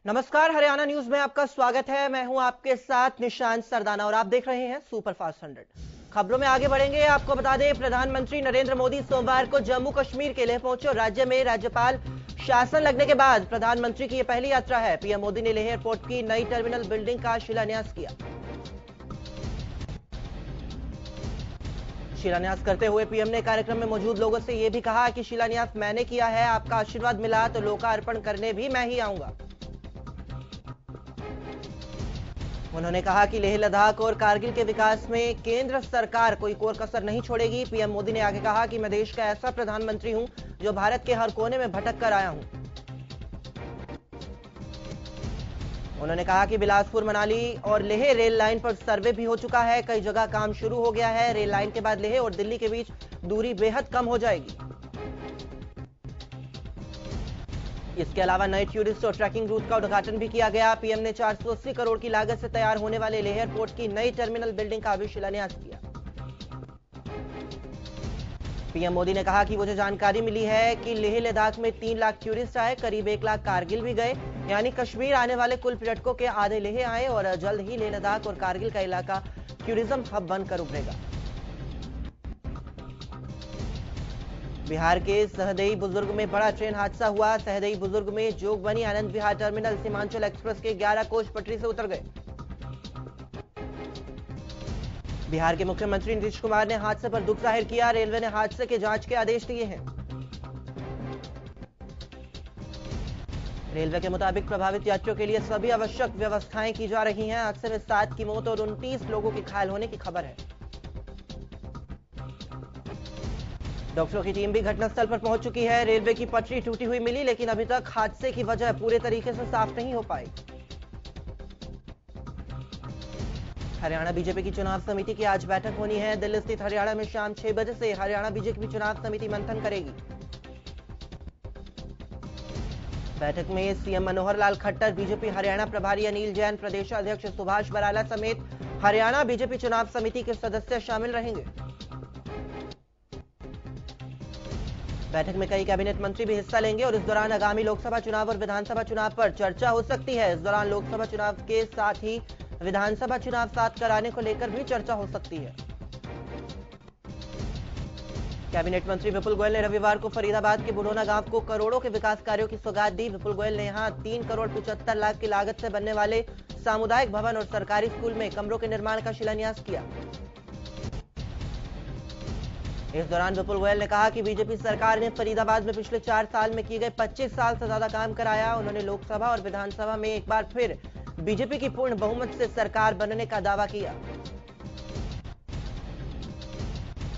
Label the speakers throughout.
Speaker 1: नमस्कार, हरियाणा न्यूज में आपका स्वागत है। मैं हूं आपके साथ निशांत सरदाना और आप देख रहे हैं सुपरफास्ट 100। खबरों में आगे बढ़ेंगे। आपको बता दें, प्रधानमंत्री नरेंद्र मोदी सोमवार को जम्मू कश्मीर के लिए पहुंचे और राज्य में राज्यपाल शासन लगने के बाद प्रधानमंत्री की यह पहली यात्रा है। पीएम मोदी ने लेह एयरपोर्ट की नई टर्मिनल बिल्डिंग का शिलान्यास किया। शिलान्यास करते हुए पीएम ने कार्यक्रम में मौजूद लोगों से यह भी कहा कि शिलान्यास मैंने किया है, आपका आशीर्वाद मिला तो लोकार्पण करने भी मैं ही आऊंगा। उन्होंने कहा कि लेह लद्दाख और कारगिल के विकास में केंद्र सरकार कोई कोर कसर नहीं छोड़ेगी। पीएम मोदी ने आगे कहा कि मैं देश का ऐसा प्रधानमंत्री हूं जो भारत के हर कोने में भटक कर आया हूं। उन्होंने कहा कि बिलासपुर मनाली और लेह रेल लाइन पर सर्वे भी हो चुका है, कई जगह काम शुरू हो गया है। रेल लाइन के बाद लेह और दिल्ली के बीच दूरी बेहद कम हो जाएगी। इसके अलावा नए टूरिस्ट और ट्रैकिंग रूट का उद्घाटन भी किया गया। पीएम ने 480 करोड़ की लागत से तैयार होने वाले लेह एयरपोर्ट की नई टर्मिनल बिल्डिंग का भी शिलान्यास किया। पीएम मोदी ने कहा कि मुझे जानकारी मिली है कि लेह लद्दाख में 3 लाख टूरिस्ट आए, करीब 1 लाख कारगिल भी गए, यानी कश्मीर आने वाले कुल पर्यटकों के आधे लेह आए और जल्द ही लेह लद्दाख और कारगिल का इलाका टूरिज्म हब बनकर उभरेगा। बिहार के सहदेई बुजुर्ग में बड़ा ट्रेन हादसा हुआ। सहदेई बुजुर्ग में जोगबनी आनंद विहार टर्मिनल सीमांचल एक्सप्रेस के 11 कोच पटरी से उतर गए। बिहार के मुख्यमंत्री नीतीश कुमार ने हादसे पर दुख जाहिर किया। रेलवे ने हादसे के जांच के आदेश दिए हैं। रेलवे के मुताबिक प्रभावित यात्रियों के लिए सभी आवश्यक व्यवस्थाएं की जा रही हैं। हादसे में 7 की मौत और 29 लोगों के घायल होने की खबर है। डॉक्टरों की टीम भी घटनास्थल पर पहुंच चुकी है। रेलवे की पटरी टूटी हुई मिली, लेकिन अभी तक हादसे की वजह पूरे तरीके से साफ नहीं हो पाई। हरियाणा बीजेपी की चुनाव समिति की आज बैठक होनी है। दिल्ली स्थित हरियाणा में शाम 6 बजे से हरियाणा बीजेपी चुनाव समिति मंथन करेगी। बैठक में सीएम मनोहर लाल खट्टर, बीजेपी हरियाणा प्रभारी अनिल जैन, प्रदेशाध्यक्ष सुभाष बराला समेत हरियाणा बीजेपी चुनाव समिति के सदस्य शामिल रहेंगे। बैठक में कई कैबिनेट मंत्री भी हिस्सा लेंगे और इस दौरान आगामी लोकसभा चुनाव और विधानसभा चुनाव पर चर्चा हो सकती है। इस दौरान लोकसभा चुनाव के साथ ही विधानसभा चुनाव साथ कराने को लेकर भी चर्चा हो सकती है। कैबिनेट मंत्री विपुल गोयल ने रविवार को फरीदाबाद के बुढ़ोना गांव को करोड़ों के विकास कार्यों की सौगात दी। विपुल गोयल ने यहां 3 करोड़ 75 लाख की लागत से बनने वाले सामुदायिक भवन और सरकारी स्कूल में कमरों के निर्माण का शिलान्यास किया। इस दौरान विपुल गोयल ने कहा कि बीजेपी सरकार ने फरीदाबाद में पिछले 4 साल में किए गए 25 साल से ज्यादा काम कराया। उन्होंने लोकसभा और विधानसभा में एक बार फिर बीजेपी की पूर्ण बहुमत से सरकार बनने का दावा किया।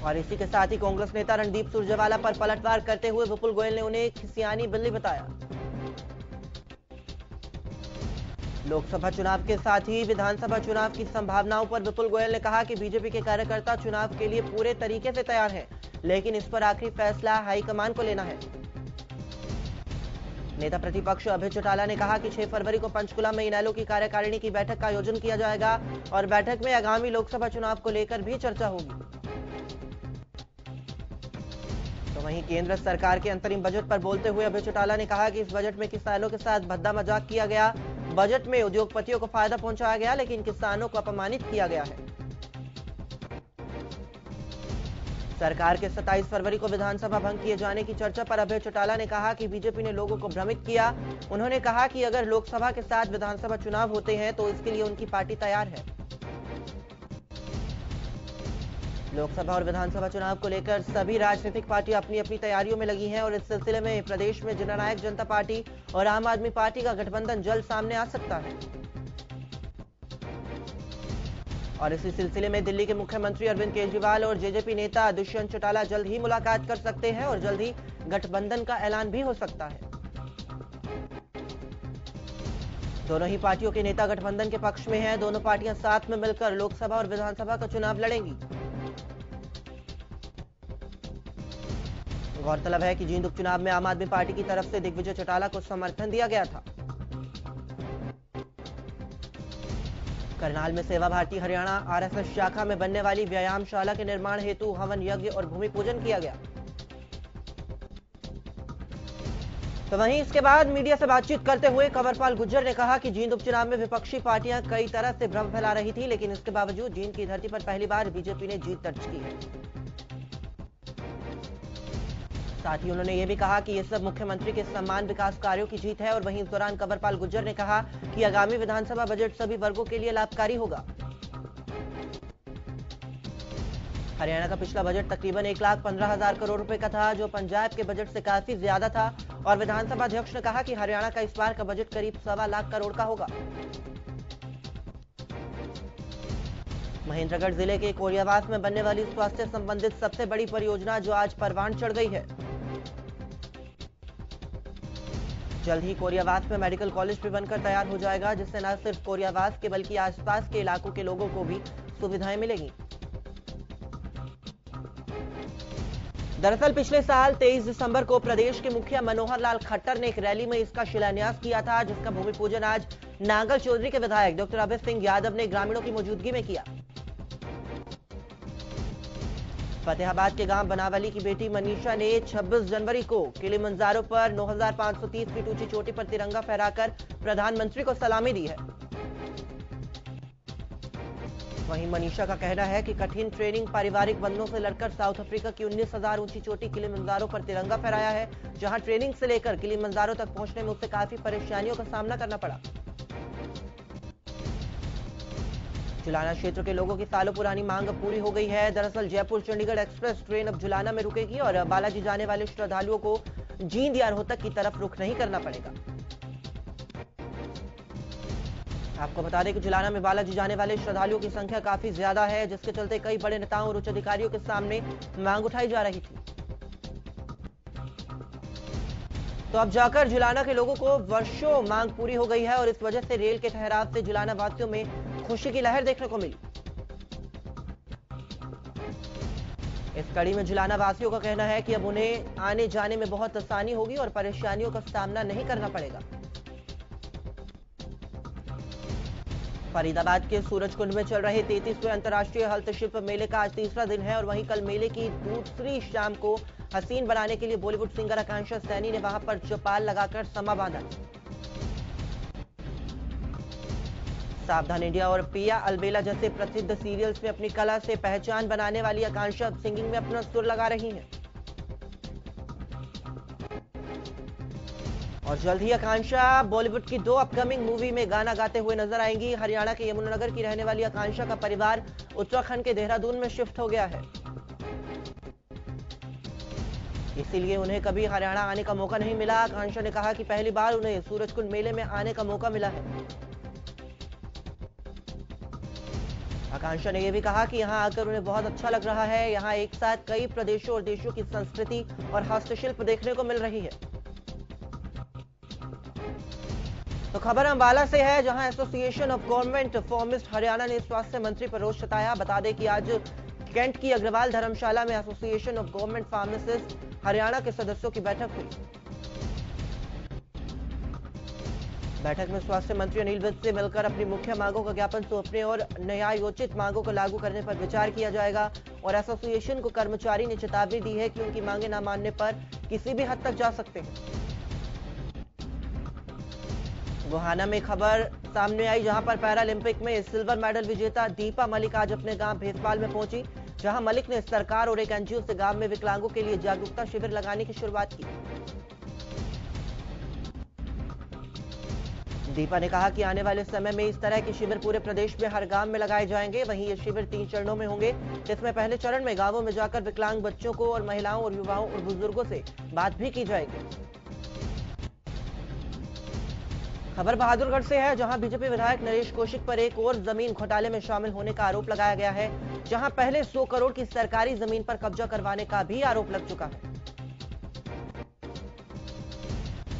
Speaker 1: और इसी के साथ ही कांग्रेस नेता रणदीप सुरजेवाला पर पलटवार करते हुए विपुल गोयल ने उन्हें खिसियानी बिल्ली बताया। लोकसभा चुनाव के साथ ही विधानसभा चुनाव की संभावनाओं पर विपुल गोयल ने कहा कि बीजेपी के कार्यकर्ता चुनाव के लिए पूरे तरीके से तैयार हैं, लेकिन इस पर आखिरी फैसला हाईकमान को लेना है। नेता प्रतिपक्ष अभय चौटाला ने कहा कि 6 फरवरी को पंचकुला में इनेलो की कार्यकारिणी की बैठक का आयोजन किया जाएगा और बैठक में आगामी लोकसभा चुनाव को लेकर भी चर्चा होगी। तो वहीं केंद्र सरकार के अंतरिम बजट पर बोलते हुए अभय चौटाला ने कहा कि इस बजट में किसानों के साथ भद्दा मजाक किया गया। बजट में उद्योगपतियों को फायदा पहुंचाया गया, लेकिन किसानों को अपमानित किया गया है। सरकार के 27 फरवरी को विधानसभा भंग किए जाने की चर्चा पर अभय चौटाला ने कहा कि बीजेपी ने लोगों को भ्रमित किया। उन्होंने कहा कि अगर लोकसभा के साथ विधानसभा चुनाव होते हैं तो इसके लिए उनकी पार्टी तैयार है। लोकसभा और विधानसभा चुनाव को लेकर सभी राजनीतिक पार्टियां अपनी अपनी तैयारियों में लगी हैं और इस सिलसिले में प्रदेश में जननायक जनता पार्टी और आम आदमी पार्टी का गठबंधन जल्द सामने आ सकता है। और इसी सिलसिले में दिल्ली के मुख्यमंत्री अरविंद केजरीवाल और जेजेपी नेता दुष्यंत चौटाला जल्द ही मुलाकात कर सकते हैं और जल्द ही गठबंधन का ऐलान भी हो सकता है। दोनों ही पार्टियों के नेता गठबंधन के पक्ष में हैं। दोनों पार्टियां साथ में मिलकर लोकसभा और विधानसभा का चुनाव लड़ेंगी। गौरतलब है कि जींद उपचुनाव में आम आदमी पार्टी की तरफ से दिग्विजय चौटाला को समर्थन दिया गया था। करनाल में सेवा भारती हरियाणा आरएसएस शाखा में बनने वाली व्यायामशाला के निर्माण हेतु हवन यज्ञ और भूमि पूजन किया गया। तो वहीं इसके बाद मीडिया से बातचीत करते हुए कंवरपाल गुर्जर ने कहा कि जींद उपचुनाव में विपक्षी पार्टियां कई तरह से भ्रम फैला रही थी, लेकिन इसके बावजूद जींद की धरती पर पहली बार बीजेपी ने जीत दर्ज की है। साथ ही उन्होंने ये भी कहा कि ये सब मुख्यमंत्री के सम्मान विकास कार्यों की जीत है। और वहीं इस दौरान कंवरपाल गुर्जर ने कहा कि आगामी विधानसभा बजट सभी वर्गों के लिए लाभकारी होगा। हरियाणा का पिछला बजट तकरीबन 1,15,000 करोड़ रुपए का था, जो पंजाब के बजट से काफी ज्यादा था। और विधानसभा अध्यक्ष ने कहा कि हरियाणा का इस बार का बजट करीब 1.25 लाख करोड़ का होगा। महेंद्रगढ़ जिले के कोरियावास में बनने वाली स्वास्थ्य संबंधित सबसे बड़ी परियोजना जो आज परवान चढ़ गई है। जल्द ही कोरियावास में मेडिकल कॉलेज भी बनकर तैयार हो जाएगा, जिससे न सिर्फ कोरियावास के बल्कि आसपास के इलाकों के लोगों को भी सुविधाएं मिलेंगी। दरअसल पिछले साल 23 दिसंबर को प्रदेश के मुखिया मनोहर लाल खट्टर ने एक रैली में इसका शिलान्यास किया था, जिसका भूमि पूजन आज नांगल चौधरी के विधायक डॉक्टर अभय सिंह यादव ने ग्रामीणों की मौजूदगी में किया। फतेहाबाद के गांव बनावली की बेटी मनीषा ने 26 जनवरी को किलिमंजारो पर 9,530 फीट ऊंची चोटी पर तिरंगा फहराकर प्रधानमंत्री को सलामी दी है। वहीं मनीषा का कहना है कि कठिन ट्रेनिंग पारिवारिक बंधनों से लड़कर साउथ अफ्रीका की 19,000 ऊंची चोटी किलिमंजारो पर तिरंगा फहराया है, जहां ट्रेनिंग से लेकर किलिमंजारो तक पहुंचने में उसे काफी परेशानियों का सामना करना पड़ा। जुलाना क्षेत्र के लोगों की सालों पुरानी मांग अब पूरी हो गई है। दरअसल जयपुर चंडीगढ़ एक्सप्रेस ट्रेन अब जुलाना में रुकेगी और बालाजी जाने वाले श्रद्धालुओं को जींद या रोहतक की तरफ रुख नहीं करना पड़ेगा। आपको बता दें कि जुलाना में बालाजी जाने वाले श्रद्धालुओं की संख्या काफी ज्यादा है, जिसके चलते कई बड़े नेताओं और उच्च अधिकारियों के सामने मांग उठाई जा रही थी। तो अब जाकर जुलाना के लोगों को वर्षों मांग पूरी हो गई है और इस वजह से रेल के ठहराव से जुलाना वासियों में खुशी की लहर देखने को मिली। इस कड़ी में जुलाना वासियों का कहना है कि अब उन्हें आने जाने में बहुत आसानी होगी और परेशानियों का सामना नहीं करना पड़ेगा। फरीदाबाद के सूरजकुंड में चल रहे 33वें अंतर्राष्ट्रीय हस्तशिल्प मेले का आज तीसरा दिन है और वहीं कल मेले की दूसरी शाम को हसीन बनाने के लिए बॉलीवुड सिंगर आकांक्षा सैनी ने वहां पर चौपाल लगाकर समा बांधा। सावधान इंडिया और पिया अलबेला जैसे प्रसिद्ध सीरियल्स में अपनी कला से पहचान बनाने वाली आकांक्षा अब सिंगिंग में अपना सुर लगा रही हैं। और जल्द ही आकांक्षा बॉलीवुड की 2 अपकमिंग मूवी में गाना गाते हुए नजर आएंगी। हरियाणा के यमुनानगर की रहने वाली आकांक्षा का परिवार उत्तराखंड के देहरादून में शिफ्ट हो गया है, इसीलिए उन्हें कभी हरियाणा आने का मौका नहीं मिला। आकांक्षा ने कहा कि पहली बार उन्हें सूरजकुंड मेले में आने का मौका मिला है। आकांक्षा ने यह भी कहा कि यहां आकर उन्हें बहुत अच्छा लग रहा है। यहां एक साथ कई प्रदेशों और देशों की संस्कृति और हस्तशिल्प देखने को मिल रही है। तो खबर अंबाला से है, जहां एसोसिएशन ऑफ गवर्नमेंट फार्मिस्ट हरियाणा ने स्वास्थ्य मंत्री पर रोष जताया। बता दें कि आज कैंट की अग्रवाल धर्मशाला में association of government pharmacist Haryana के सदस्यों की बैठक हुई। बैठक में स्वास्थ्य मंत्री अनिल विज से मिलकर अपनी मुख्य मांगों का ज्ञापन सौंपने और न्यायोचित मांगों को लागू करने पर विचार किया जाएगा। और एसोसिएशन को कर्मचारी ने चेतावनी दी है कि उनकी मांगे न मानने पर किसी भी हद तक जा सकते हैं। गोहाना में खबर सामने आई, जहां पर पैरालंपिक में सिल्वर मेडल विजेता दीपा मलिक आज अपने गांव भेसपाल में पहुंची, जहां मलिक ने सरकार और एक एनजीओ से गांव में विकलांगों के लिए जागरूकता शिविर लगाने की शुरुआत की। दीपा ने कहा कि आने वाले समय में इस तरह के शिविर पूरे प्रदेश में हर गांव में लगाए जाएंगे। वहीं ये शिविर 3 चरणों में होंगे, जिसमें पहले चरण में गांवों में जाकर विकलांग बच्चों को और महिलाओं और युवाओं और बुजुर्गों से बात भी की जाएगी। खबर बहादुरगढ़ से है, जहां बीजेपी विधायक नरेश कौशिक पर एक और जमीन घोटाले में शामिल होने का आरोप लगाया गया है, जहां पहले 100 करोड़ की सरकारी जमीन पर कब्जा करवाने का भी आरोप लग चुका है।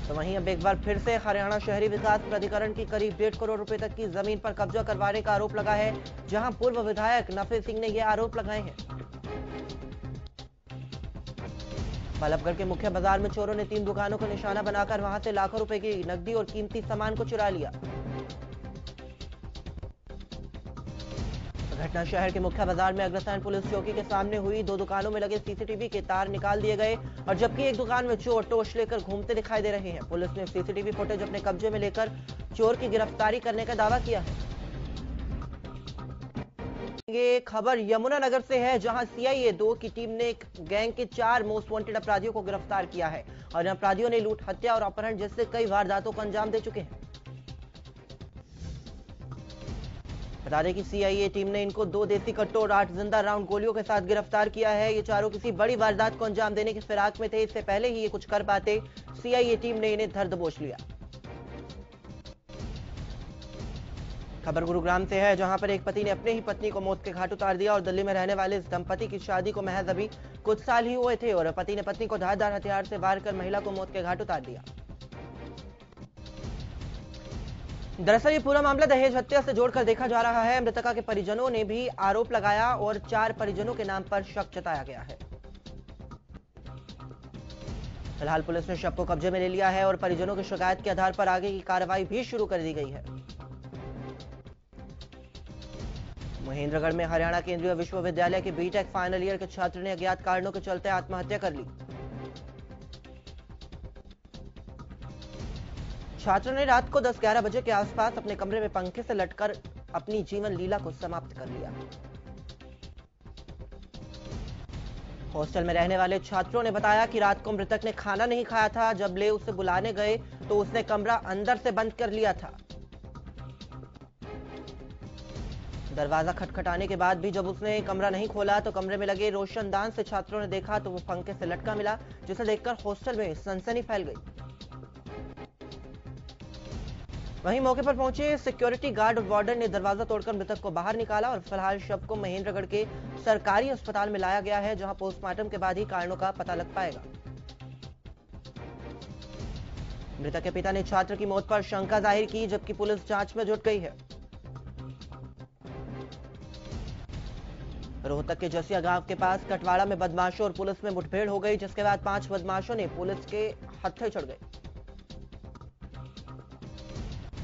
Speaker 1: तो वहीं अब एक बार फिर से हरियाणा शहरी विकास प्राधिकरण की करीब 1.5 करोड़ रुपए तक की जमीन पर कब्जा करवाने का आरोप लगा है, जहां पूर्व विधायक नफे सिंह ने यह आरोप लगाए हैं। बल्लभगढ़ के मुख्य बाजार में चोरों ने 3 दुकानों को निशाना बनाकर वहां से लाखों रुपए की नकदी और कीमती सामान को चुरा लिया। पटना शहर के मुख्य बाजार में अग्रसेन पुलिस चौकी के सामने हुई 2 दुकानों में लगे सीसीटीवी के तार निकाल दिए गए और जबकि एक दुकान में चोर टॉर्च लेकर घूमते दिखाई दे रहे हैं। पुलिस ने सीसीटीवी फुटेज अपने कब्जे में लेकर चोर की गिरफ्तारी करने का दावा किया है। ये खबर यमुनानगर से है, जहां सीआईए 2 की टीम ने एक गैंग के 4 मोस्ट वांटेड अपराधियों को गिरफ्तार किया है और इन अपराधियों ने लूट, हत्या और अपहरण जैसे कई वारदातों को अंजाम दे चुके हैं। बता दें कि सीआईए टीम ने इनको 2 देसी कट्टों और 8 जिंदा राउंड गोलियों के साथ गिरफ्तार किया है। ये चारों किसी बड़ी वारदात को अंजाम देने की फिराक में थे। इससे पहले ही ये कुछ कर पाते, सीआईए टीम ने इन्हें धर दबोच लिया। खबर गुरुग्राम से है, जहां पर एक पति ने अपने ही पत्नी को मौत के घाट उतार दिया और दिल्ली में रहने वाले इस दंपति की शादी को महज अभी कुछ साल ही हुए थे और पति ने पत्नी को धारदार हथियार से वार कर महिला को मौत के घाट उतार दिया। दरअसल ये पूरा मामला दहेज हत्या से जोड़कर देखा जा रहा है। मृतका के परिजनों ने भी आरोप लगाया और 4 परिजनों के नाम पर शक जताया गया है। फिलहाल पुलिस ने शव को कब्जे में ले लिया है और परिजनों की शिकायत के आधार पर आगे की कार्रवाई भी शुरू कर दी गई है। महेंद्रगढ़ में हरियाणा केंद्रीय विश्वविद्यालय के बीटेक फाइनल ईयर के छात्र ने अज्ञात कारणों के चलते आत्महत्या कर ली। छात्र ने रात को 10-11 बजे के आसपास अपने कमरे में पंखे से लटकर अपनी जीवन लीला को समाप्त कर लिया। हॉस्टल में रहने वाले छात्रों ने बताया कि रात को मृतक ने खाना नहीं खाया था। जब ले उसे बुलाने गए तो उसने कमरा अंदर से बंद कर लिया था। दरवाजा खटखटाने के बाद भी जब उसने कमरा नहीं खोला तो कमरे में लगे रोशनदान से छात्रों ने देखा तो वो पंखे से लटका मिला, जिसे देखकर हॉस्टल में सनसनी फैल गई। वहीं मौके पर पहुंचे सिक्योरिटी गार्ड और वार्डन ने दरवाजा तोड़कर मृतक को बाहर निकाला और फिलहाल शव को महेंद्रगढ़ के सरकारी अस्पताल में लाया गया है, जहां पोस्टमार्टम के बाद ही कारणों का पता लग पाएगा। मृतक के पिता ने छात्र की मौत पर शंका जाहिर की, जबकि पुलिस जांच में जुट गई है। रोहतक के जसिया गांव के पास कटवाड़ा में बदमाशों और पुलिस में मुठभेड़ हो गई, जिसके बाद 5 बदमाशों ने पुलिस के हत्थे चढ़ गए।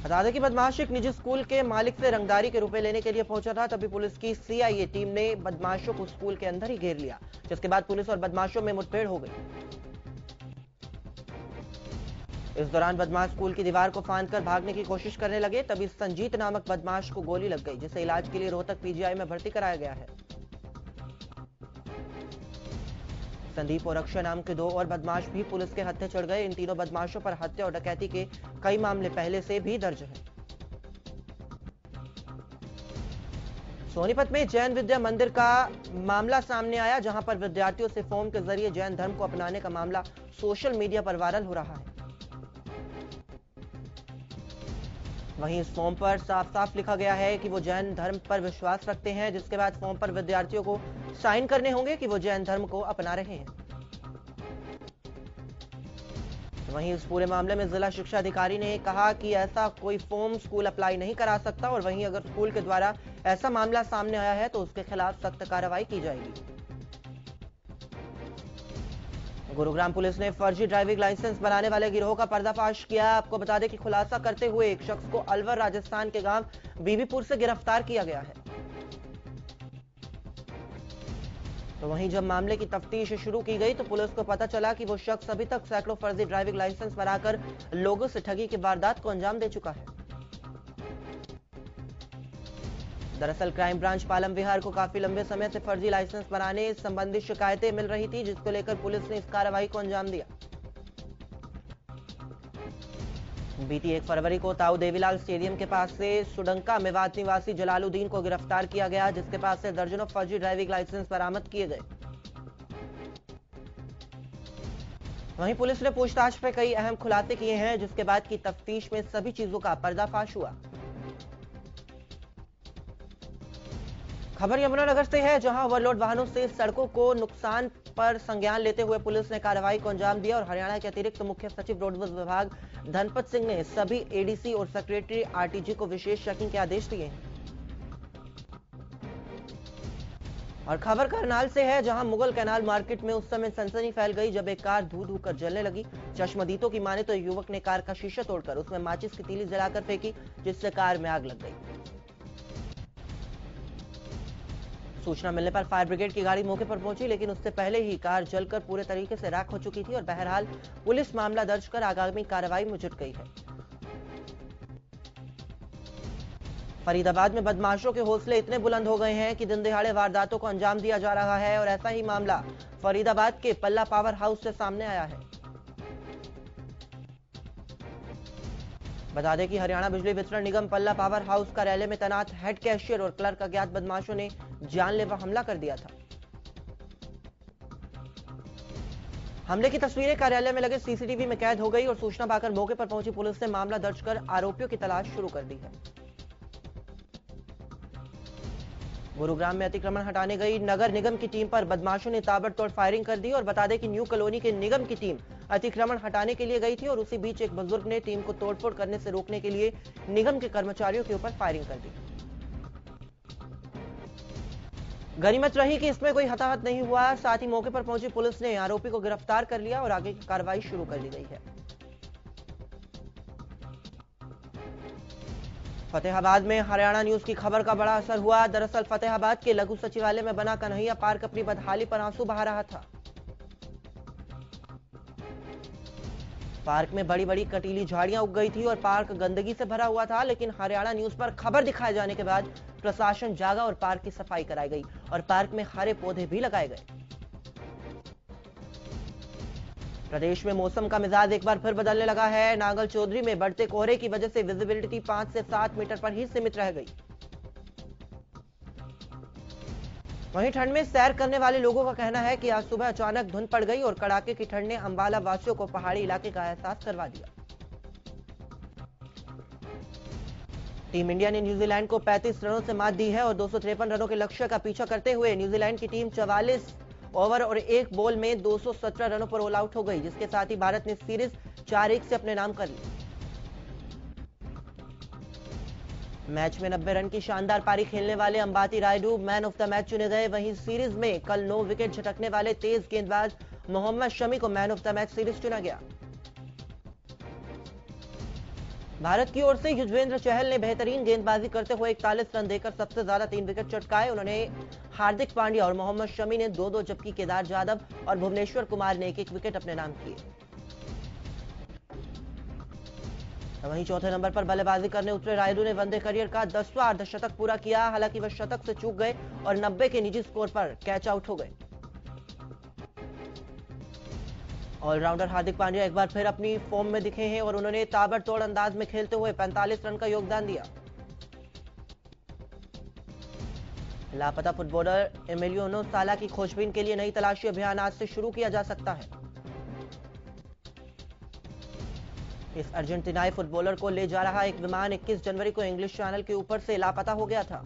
Speaker 1: बता दें कि बदमाश एक निजी स्कूल के मालिक से रंगदारी के रुपए लेने के लिए पहुंचा था। तभी पुलिस की सीआईए टीम ने बदमाशों को स्कूल के अंदर ही घेर लिया, जिसके बाद पुलिस और बदमाशों में मुठभेड़ हो गई। इस दौरान बदमाश स्कूल की दीवार को फांदकर भागने की कोशिश करने लगे। तभी संजीत नामक बदमाश को गोली लग गई, जिसे इलाज के लिए रोहतक पीजीआई में भर्ती कराया गया है। संदीप और अक्षय नाम के 2 और बदमाश भी पुलिस के हत्थे चढ़ गए। इन तीनों बदमाशों पर हत्या और डकैती के कई मामले पहले से भी दर्ज हैं। सोनीपत में जैन विद्या मंदिर का मामला सामने आया, जहां पर विद्यार्थियों से फॉर्म के जरिए जैन धर्म को अपनाने का मामला सोशल मीडिया पर वायरल हो रहा है। वहीं इस फॉर्म पर साफ साफ लिखा गया है कि वो जैन धर्म पर विश्वास रखते हैं, जिसके बाद फॉर्म पर विद्यार्थियों को साइन करने होंगे कि वो जैन धर्म को अपना रहे हैं। वहीं इस पूरे मामले में जिला शिक्षा अधिकारी ने कहा कि ऐसा कोई फॉर्म स्कूल अप्लाई नहीं करा सकता और वहीं अगर स्कूल के द्वारा ऐसा मामला सामने आया है तो उसके खिलाफ सख्त कार्रवाई की जाएगी। गुरुग्राम पुलिस ने फर्जी ड्राइविंग लाइसेंस बनाने वाले गिरोह का पर्दाफाश किया। आपको बता दें कि खुलासा करते हुए एक शख्स को अलवर राजस्थान के गांव बीबीपुर से गिरफ्तार किया गया है। तो वहीं जब मामले की तफ्तीश शुरू की गई तो पुलिस को पता चला कि वो शख्स अभी तक सैकड़ों फर्जी ड्राइविंग लाइसेंस बनाकर लोगों से ठगी की वारदात को अंजाम दे चुका है। दरअसल क्राइम ब्रांच पालम विहार को काफी लंबे समय से फर्जी लाइसेंस बनाने संबंधी शिकायतें मिल रही थी, जिसको लेकर पुलिस ने इस कार्रवाई को अंजाम दिया। बीती 1 फरवरी को ताऊ देवीलाल स्टेडियम के पास से सुडंका मेवात निवासी जलालुद्दीन को गिरफ्तार किया गया, जिसके पास से दर्जनों फर्जी ड्राइविंग लाइसेंस बरामद किए गए। वहीं पुलिस ने पूछताछ में कई अहम खुलासे किए हैं, जिसके बाद की तफ्तीश में सभी चीजों का पर्दाफाश हुआ। खबर यमुनानगर से है, जहां ओवरलोड वाहनों से सड़कों को नुकसान पर संज्ञान लेते हुए पुलिस ने कार्रवाई को अंजाम दिया और हरियाणा के अतिरिक्त मुख्य सचिव रोडवेज विभाग धनपत सिंह ने सभी एडीसी और सेक्रेटरी आरटीजी को विशेष चेकिंग के आदेश दिए हैं। और खबर करनाल से है, जहां मुगल कैनाल मार्केट में उस समय सनसनी फैल गई जब एक कार धू धू कर जलने लगी। चश्मदीदों की माने तो युवक ने कार का शीशा तोड़कर उसमें माचिस की तीली जलाकर फेंकी, जिससे कार में आग लग गई। सूचना मिलने पर फायर ब्रिगेड की गाड़ी मौके पर पहुंची, लेकिन उससे पहले ही कार जलकर पूरे तरीके से राख हो चुकी थी और बहरहाल पुलिस मामला दर्ज कर आगामी कार्रवाई में जुट गई है। फरीदाबाद में बदमाशों के हौसले इतने बुलंद हो गए हैं कि दिन दिहाड़े वारदातों को अंजाम दिया जा रहा है और ऐसा ही मामला फरीदाबाद के पल्ला पावर हाउस से सामने आया है। बता दें कि हरियाणा बिजली वितरण निगम पल्ला पावर हाउस कार्यालय में तैनात हेड कैशियर और क्लर्क अज्ञात बदमाशों ने जानलेवा हमला कर दिया था। हमले की तस्वीरें कार्यालय में लगे सीसीटीवी में कैद हो गई और सूचना पाकर मौके पर पहुंची पुलिस ने मामला दर्ज कर आरोपियों की तलाश शुरू कर दी है। गुरुग्राम में अतिक्रमण हटाने गई नगर निगम की टीम पर बदमाशों ने ताबड़तोड़ फायरिंग कर दी और बता दें कि न्यू कॉलोनी के निगम की टीम अतिक्रमण हटाने के लिए गई थी और उसी बीच एक बुजुर्ग ने टीम को तोड़फोड़ करने से रोकने के लिए निगम के कर्मचारियों के ऊपर फायरिंग कर दी। गनीमत रही कि इसमें कोई हताहत नहीं हुआ। साथ ही मौके पर पहुंची पुलिस ने आरोपी को गिरफ्तार कर लिया और आगे की कार्रवाई शुरू कर दी गई है। फतेहाबाद में हरियाणा न्यूज की खबर का बड़ा असर हुआ। दरअसल फतेहाबाद के लघु सचिवालय में बना कन्हैया पार्क अपनी बदहाली पर आंसू बहा रहा था। पार्क में बड़ी बड़ी कटीली झाड़ियां उग गई थी और पार्क गंदगी से भरा हुआ था, लेकिन हरियाणा न्यूज पर खबर दिखाए जाने के बाद प्रशासन जागा और पार्क की सफाई कराई गई और पार्क में हरे पौधे भी लगाए गए। प्रदेश में मौसम का मिजाज एक बार फिर बदलने लगा है। नांगल चौधरी में बढ़ते कोहरे की वजह से विजिबिलिटी 5 से 7 मीटर पर ही सीमित रह गई। वहीं ठंड में सैर करने वाले लोगों का कहना है कि आज सुबह अचानक धुंध पड़ गई और कड़ाके की ठंड ने अंबाला वासियों को पहाड़ी इलाके का एहसास करवा दिया। टीम इंडिया ने न्यूजीलैंड को 35 रनों से मात दी है और 253 रनों के लक्ष्य का पीछा करते हुए न्यूजीलैंड की टीम 44 ओवर और 1 बॉल में 217 रनों पर ऑल आउट हो गई, जिसके साथ ही भारत ने सीरीज 4-1 से अपने नाम कर ली। मैच में 90 रन की शानदार पारी खेलने वाले Ambati Rayudu man of the match चुने गए। वहीं सीरीज में कल 9 विकेट झटकने वाले तेज गेंदबाज मोहम्मद शमी को man of the match series चुना गया। भारत की ओर से युजवेंद्र चहल ने बेहतरीन गेंदबाजी करते हुए 41 रन देकर सबसे ज्यादा 3 विकेट चटकाए। उन्होंने हार्दिक पांड्या और मोहम्मद शमी ने 2-2 जबकि केदार जाधव और भुवनेश्वर कुमार ने 1-1 विकेट अपने नाम किए। वहीं चौथे नंबर पर बल्लेबाजी करने उतरे रायडू ने वनडे करियर का 10वां अर्धशतक पूरा किया। हालांकि वह शतक से चूक गए और 90 के निजी स्कोर पर कैच आउट हो गए। ऑलराउंडर हार्दिक पांड्या एक बार फिर अपनी फॉर्म में दिखे हैं और उन्होंने ताबड़तोड़ अंदाज में खेलते हुए 45 रन का योगदान दिया। लापता फुटबॉलर एमिलियानो साला की खोजबीन के लिए नई तलाशी अभियान आज से शुरू किया जा सकता है। इस अर्जेंटीनाई फुटबॉलर को ले जा रहा एक विमान 21 जनवरी को इंग्लिश चैनल के ऊपर से लापता हो गया था।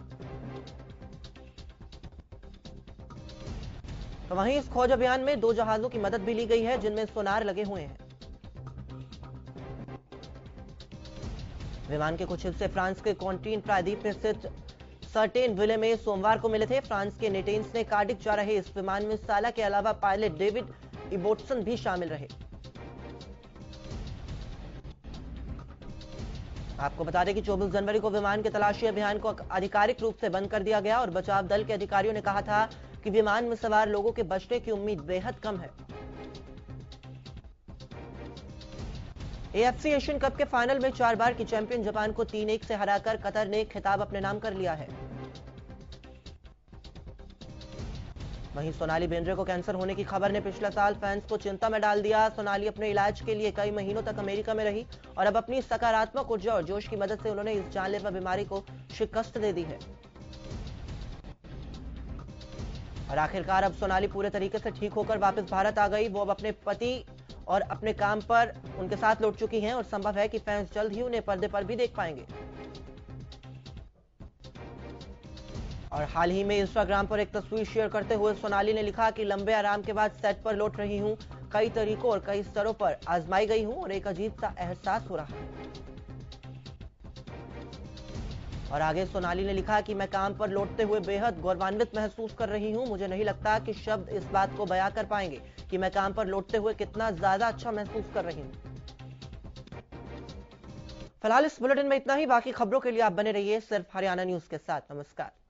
Speaker 1: तो वहीं इस खोज अभियान में 2 जहाजों की मदद भी ली गई है, जिनमें सोनार लगे हुए हैं। विमान के कुछ हिस्से फ्रांस के कॉन्टीन प्रायद्वीप में स्थित सर्टेन विले में सोमवार को मिले थे। फ्रांस के नेटेंस ने कार्डिफ जा रहे इस विमान में साला के अलावा पायलट डेविड इबोटसन भी शामिल रहे। आपको बता दें कि 24 जनवरी को विमान के तलाशी अभियान को आधिकारिक रूप से बंद कर दिया गया और बचाव दल के अधिकारियों ने कहा था कि विमान में सवार लोगों के बचने की उम्मीद बेहद कम है। एएफसी एशियन कप के फाइनल में 4 बार की चैंपियन जापान को 3-1 से हराकर कतर ने खिताब अपने नाम कर लिया है। वहीं सोनाली बेंद्रे को कैंसर होने की खबर ने पिछले साल फैंस को चिंता में डाल दिया। सोनाली अपने इलाज के लिए कई महीनों तक अमेरिका में रही और अब अपनी सकारात्मक ऊर्जा और जोश की मदद से उन्होंने इस जानलेवा बीमारी को शिकस्त दे दी है। और आखिरकार अब सोनाली पूरे तरीके से ठीक होकर वापस भारत आ गई। वो अब अपने पति और अपने काम पर उनके साथ लौट चुकी हैं और संभव है कि फैंस जल्द ही उन्हें पर्दे पर भी देख पाएंगे। और हाल ही में इंस्टाग्राम पर एक तस्वीर शेयर करते हुए सोनाली ने लिखा कि लंबे आराम के बाद सेट पर लौट रही हूं, कई तरीकों और कई स्तरों पर आजमाई गई हूं और एक अजीब सा एहसास हो रहा है। और आगे सोनाली ने लिखा कि मैं काम पर लौटते हुए बेहद गौरवान्वित महसूस कर रही हूं। मुझे नहीं लगता कि शब्द इस बात को बयां कर पाएंगे कि मैं काम पर लौटते हुए कितना ज्यादा अच्छा महसूस कर रही हूं। फिलहाल इस बुलेटिन में इतना ही। बाकी खबरों के लिए आप बने रहिए सिर्फ हरियाणा न्यूज के साथ। नमस्कार।